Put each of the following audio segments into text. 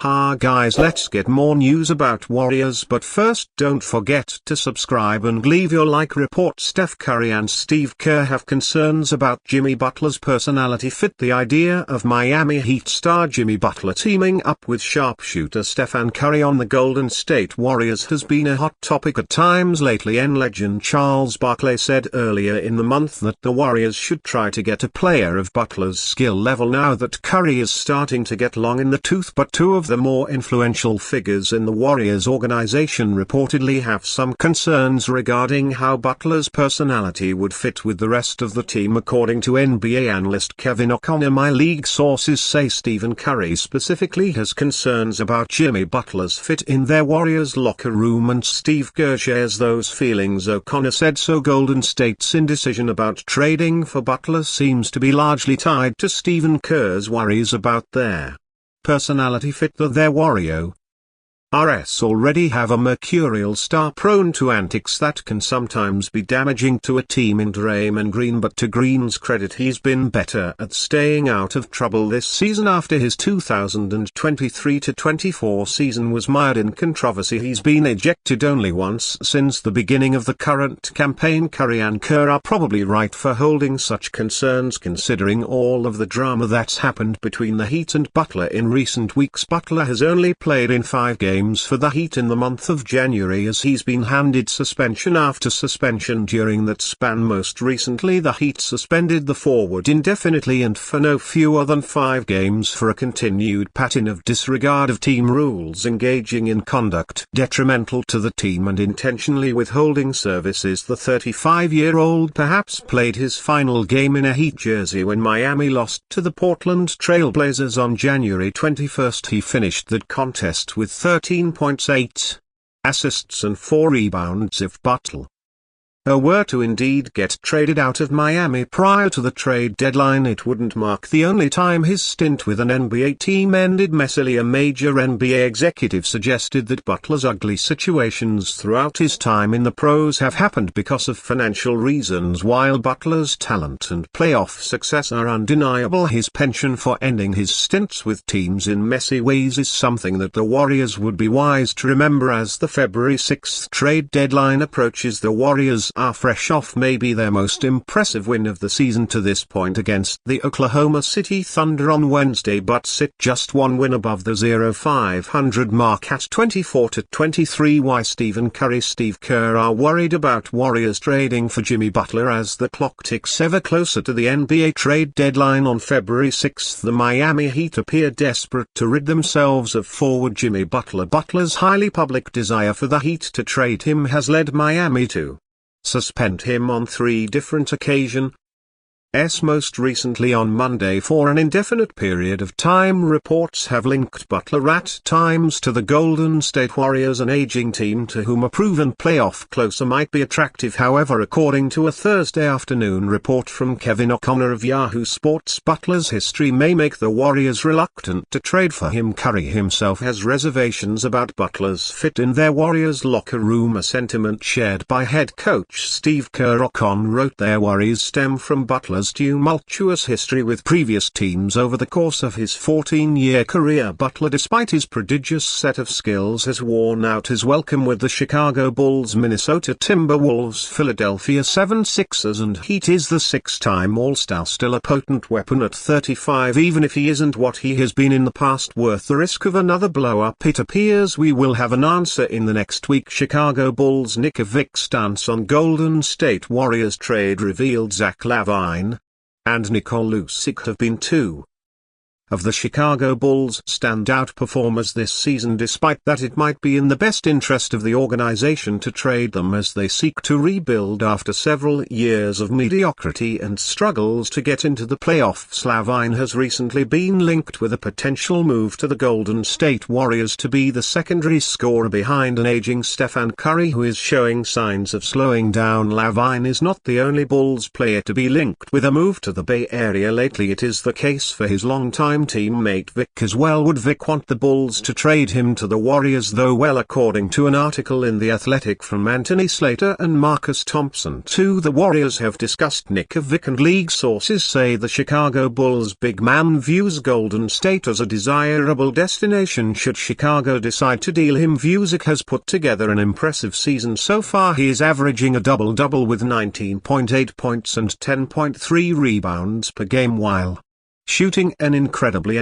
Hi guys, let's get more news about Warriors, but first don't forget to subscribe and leave your like. Report: Steph Curry and Steve Kerr have concerns about Jimmy Butler's personality fit. The idea of Miami Heat star Jimmy Butler teaming up with sharpshooter Stephen Curry on the Golden State Warriors has been a hot topic at times lately. Legend Charles Barkley said earlier in the month that the Warriors should try to get a player of Butler's skill level now that Curry is starting to get long in the tooth, but two of the more influential figures in the Warriors organization reportedly have some concerns regarding how Butler's personality would fit with the rest of the team. According to NBA analyst Kevin O'Connor, my league sources say Stephen Curry specifically has concerns about Jimmy Butler's fit in their Warriors locker room, and Steve Kerr shares those feelings. O'Connor said so Golden State's indecision about trading for Butler seems to be largely tied to Stephen Kerr's worries about their personality fit. Their Warriors already have a mercurial star prone to antics that can sometimes be damaging to a team in Draymond Green, but to Green's credit, he's been better at staying out of trouble this season. After his 2023-24 season was mired in controversy, he's been ejected only once since the beginning of the current campaign. Curry and Kerr are probably right for holding such concerns considering all of the drama that's happened between the Heat and Butler in recent weeks. Butler has only played in 5 games for the Heat in the month of January, as he's been handed suspension after suspension during that span. Most recently, the Heat suspended the forward indefinitely and for no fewer than 5 games for a continued pattern of disregard of team rules, engaging in conduct detrimental to the team and intentionally withholding services. The 35-year-old perhaps played his final game in a Heat jersey when Miami lost to the Portland Trail Blazers on January 21. He finished that contest with 13 points, 8 assists and 4 rebounds. If Butler were to indeed get traded out of Miami prior to the trade deadline, it wouldn't mark the only time his stint with an NBA team ended messily. A major NBA executive suggested that Butler's ugly situations throughout his time in the pros have happened because of financial reasons, while Butler's talent and playoff success are undeniable. His penchant for ending his stints with teams in messy ways is something that the Warriors would be wise to remember as the February 6 trade deadline approaches. The Warriors are fresh off maybe their most impressive win of the season to this point against the Oklahoma City Thunder on Wednesday, but sit just one win above the 0-500 mark at 24-23. Why Stephen Curry, Steve Kerr are worried about Warriors trading for Jimmy Butler as the clock ticks ever closer to the NBA trade deadline on February 6. The Miami Heat appear desperate to rid themselves of forward Jimmy Butler. Butler's highly public desire for the Heat to trade him has led Miami to suspend him on 3 different occasions, most recently on Monday for an indefinite period of time. Reports have linked Butler at times to the Golden State Warriors, an aging team to whom a proven playoff closer might be attractive. However, according to a Thursday afternoon report from Kevin O'Connor of Yahoo Sports, Butler's history may make the Warriors reluctant to trade for him. Curry himself has reservations about Butler's fit in their Warriors locker room, a sentiment shared by head coach Steve Kerr. O'Connor wrote their worries stem from Butler's tumultuous history with previous teams over the course of his 14-year career. Butler, despite his prodigious set of skills, has worn out his welcome with the Chicago Bulls, Minnesota Timberwolves, Philadelphia 76ers and Heat. Is the 6-time All-Star still a potent weapon at 35? Even if he isn't what he has been in the past, worth the risk of another blow-up? It appears we will have an answer in the next week. Chicago Bulls Nikovic stance on Golden State Warriors trade revealed. Zach LaVine and Nikola Vucevic have been 2 of the Chicago Bulls' standout performers this season. Despite that, it might be in the best interest of the organization to trade them as they seek to rebuild after several years of mediocrity and struggles to get into the playoffs. LaVine has recently been linked with a potential move to the Golden State Warriors to be the secondary scorer behind an aging Stephen Curry, who is showing signs of slowing down. LaVine is not the only Bulls player to be linked with a move to the Bay Area lately. It is the case for his longtime longtime teammate Vic as well. Would Vic want the Bulls to trade him to the Warriors though? Well, according to an article in The Athletic from Anthony Slater and Marcus Thompson, the Warriors have discussed Nick of Vic, and league sources say the Chicago Bulls big man views Golden State as a desirable destination should Chicago decide to deal him. Vic has put together an impressive season so far. He is averaging a double-double with 19.8 points and 10.3 rebounds per game while shooting an incredibly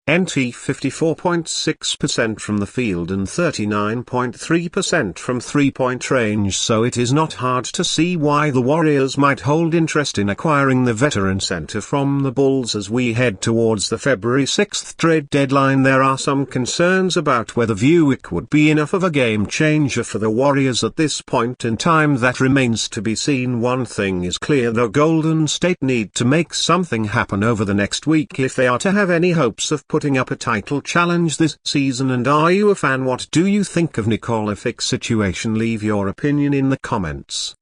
NT 54.6% from the field and 39.3% from three-point range, so it is not hard to see why the Warriors might hold interest in acquiring the veteran center from the Bulls. As we head towards the February 6th trade deadline, there are some concerns about whether Vic would be enough of a game changer for the Warriors at this point in time. That remains to be seen. One thing is clear though, Golden State need to make something happen over the next week if they are to have any hopes of putting up a title challenge this season. And are you a fan? What do you think of Vic's situation? Leave your opinion in the comments.